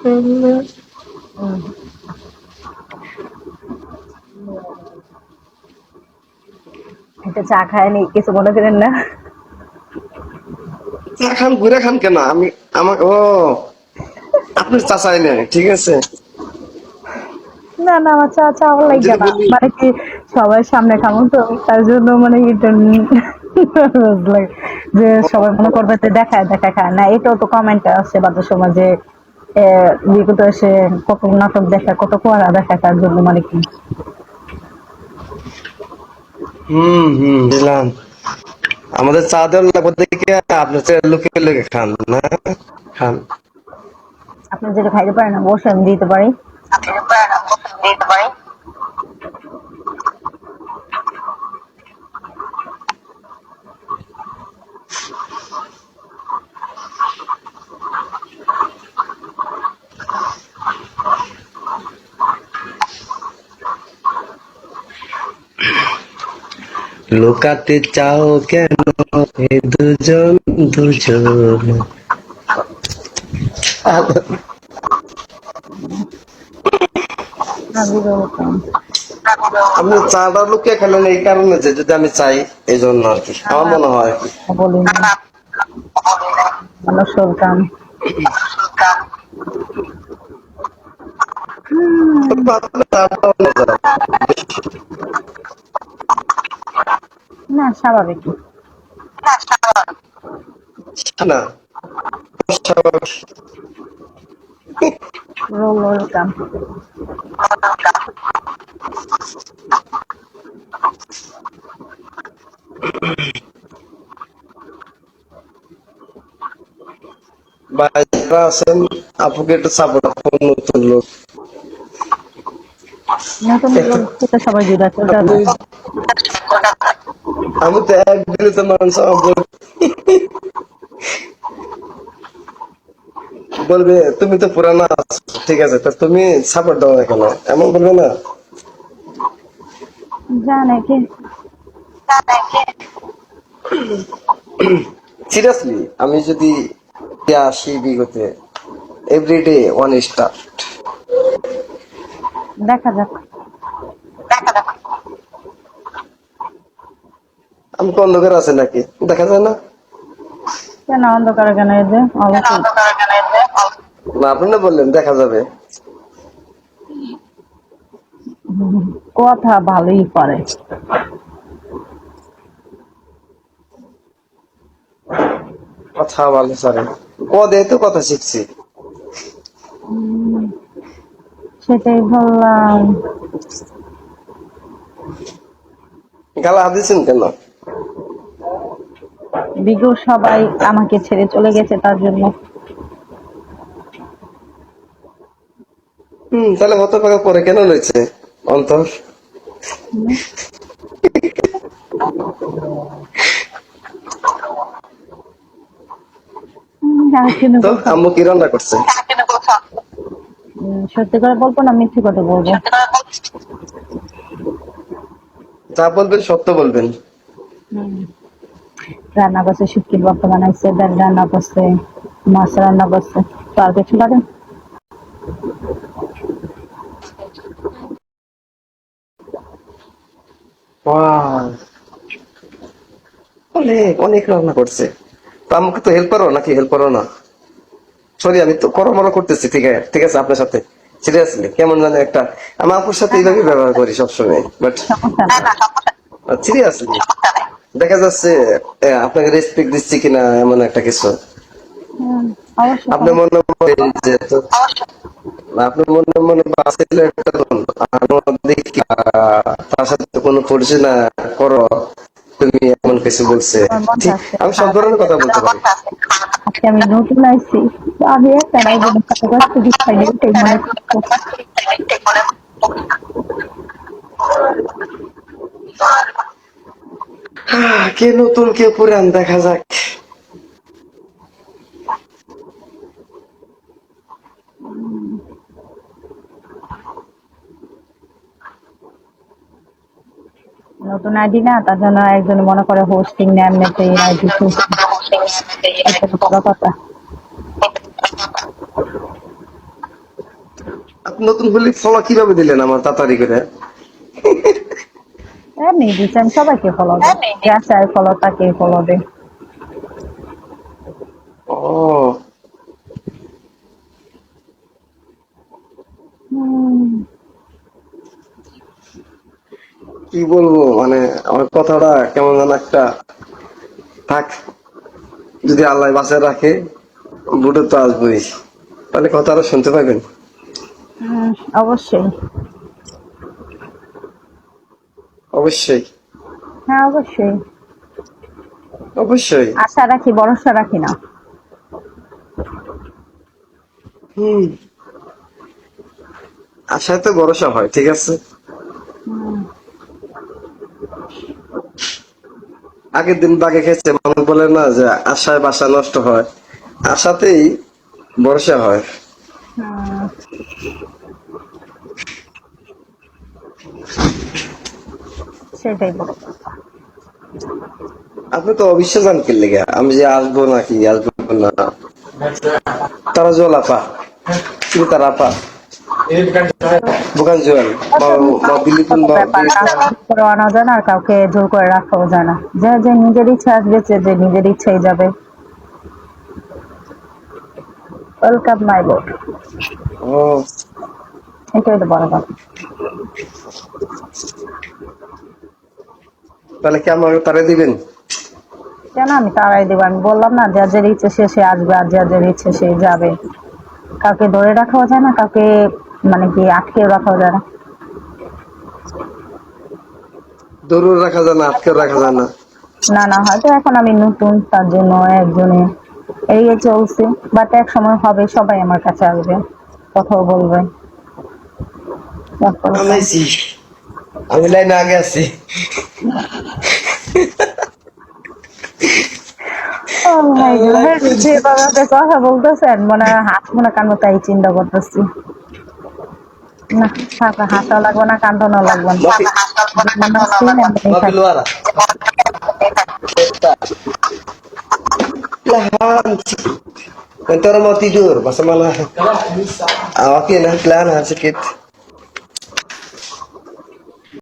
একটা চা খায়নি, কিছু মনে করেন না। চা খান ঘুরে খান কেন? আমি আমাকে ও আপনার চাচাই নেই, ঠিক আছে। না না, আমার চা চাওয়া আমি লাগে যদি না, বলি মানে কি সবার সামনে খাবো তো, তার জন্য মানে এটা nervous লাগে যে সবাই মনে করবে যে দেখায় দেখায় খায় না। এটাও তো কমেন্ট আছে বাদের সমাজে, বিগত এসে কত নাটক দেখায়, কত কোয়ারা দেখায়, তার জন্য মানে কি বুঝলাম। আমাদের চা দেওয়ার লাগবে দেখে আপনার লুকিয়ে লুকিয়ে খান না, খান। আপনি যেটা খাইতে পারেন না অবশ্যই আমি দিতে পারি। লুকাতে চাও কেন এ দুজন দুজন? আমি বলতাম আপনি চাটা লুকিয়ে খেলেন এই কারণে যে যদি আমি চাই, এই জন্য আর কি আমার মনে হয় আর কি। বলি না, মানুষ শুনতাম না, স্বাভাবিক। না, রোল ওয়েলকাম। বাইরা আছেন, আপুকে একটু সাপোর্ট, নতুন লোক। নতুন লোক তো সবাই জুড়ে চলে যাবে। আমি আমি তো একদিনে তো মানুষ আমার বলবে তুমি তো পুরানা আছো, ঠিক আছে, তো তুমি সাপোর্ট দাও না কেন, এমন বলবে না? জানে কি সিরিয়াসলি আমি যদি আসি বিগতে এভরিডে ওয়ান স্টার, দেখা যাক। আমি কোন লোকের আছে নাকি দেখা যায় না? কেন অন্ধকারে কেন, এই যে অবশ্যই না আপনি না বললেন দেখা যাবে। কথা ভালোই পারে। কথা ভালো সারে পদে তো কথা শিখছি। সেটাই বললাম। গালা দিছেন কেন? বিগু সবাই আমাকে ছেড়ে চলে গেছে তার জন্য। তাহলে হতে পাকা পরে কেন রয়েছে অন্তর? তো আম্মু কি রান্না করছে? সত্যি করে বলবো না মিথ্যে কথা বলবো? যা বলবেন সত্য বলবেন। রান্না করছে শুটকির ভর্তা বানাইছে, ডাল রান্না করছে, মাছ রান্না করছে, তো আর কিছু পারে? ওয়াও, অনেক অনেক রান্না করছে। তো আমাকে তো হেল্প করো নাকি? হেল্প করো না? সরি আমি তো করমরা করতেছি, ঠিক আছে ঠিক আছে, আপনার সাথে সিরিয়াসলি কেমন জানি একটা, আমি আপুর সাথে এইভাবে ব্যবহার করি সবসময়, বাট সমস্যা নেই। সিরিয়াসলি দেখা যাচ্ছে আপনাকে রেসপেক্ট দিচ্ছি কিনা এমন একটা কিছু। অবশ্যই আপনি মনে মনে যে তো আপনি মনে মনে বাঁচছিল একটা জন, আমার দেখি তার সাথে কোনো পরিচয় না করো, তুমি এমন কিছু বলছে। আমার মন ঠিক, চাচ্ছে আমি সব খারাপ। ধরনের কথা বলতে পারি। আজকে আমি নতুন আসছি, তো আমি একটা নাই বোনের সাথে কষ্ট দিতে পাইনি, এটাই মনে করতো। কে নতুন কে পুরান দেখা যাক। নতুন আইডি না, তার জন্য একজন মনে করে হোস্টিং নেয়, এমনিতে আইডি এটা তো বড় কথা। নতুন হলে ফলো কিভাবে দিলেন আমার তাড়াতাড়ি করে? এমনি দিচ্ছেন, সবাইকে ফলো দেয়, যা চাই ফলো তাকে ফলো দেয়। ও কি বলবো, মানে আমার কথাটা কেমন যেন একটা, থাক, যদি আল্লাহ বাঁচায় রাখে বুটে তো আসবোই, তাহলে কথাটা শুনতে পাবেন। হুম, অবশ্যই। অবশ্যই, হ্যাঁ, অবশ্যই। অবশ্যই। আশা রাখি, ভরসা রাখি না। হম, আশায় তো ভরসা হয়, ঠিক আছে। আগের দিন বাগে খেয়েছে, মানুষ বলে না যে আশায় বাসা নষ্ট হয়, আশাতেই ভরসা হয়। হুম, সেটাই বলো। আপনি তো অবিশ্বাস জানতে লেগে আমি যে আসবো নাকি আসবো না, তারা জল আপা, তুমি তার আপা, bukan jual, mau beli pun mau ব্যাপার, beli. কাউকে জোর করে আনা যায় না, আর কাউকে জোর করে রাখাও যায় না। যে যে নিজের ইচ্ছা আসবে, যে নিজের ইচ্ছাই যাবে। ওয়েলকাম মাই বোর্ড, Oh, এটাই তো বড় কথা। তাহলে কি আমাকে তারে দিবেন? কেন আমি তারাই দেবো? আমি বললাম না, যার যার ইচ্ছে সে আসবে, আর যার যার ইচ্ছে সে যাবে। কাউকে ধরে রাখাও যায় না, কাউকে মানে কি আটকেও রাখাও যায় না। দৌড় রাখা যায় না, আটকে রাখা যায় না। না না, হয়তো এখন আমি নতুন, তার জন্য একজনে এড়িয়ে চলছে, বাট এক সময় হবে সবাই আমার কাছে আসবে, কথাও বলবে। তারপরে তো- আনাইছি, আমি লাইনে আগে আছি। Oh my God, যেভাবে আপনি কথা বলতেছেন মনে হয় হাসবো না কান্দ, তাই চিন্তা করতেছি। না, থাক, হাসাও লাগবে না, কান্দনও লাগবে না। Mafi, যেমন আছি এমনি mafi থাকি। luar. Lahan. Nanti orang mau tidur, masa malah. Awakin, pelan, sedikit.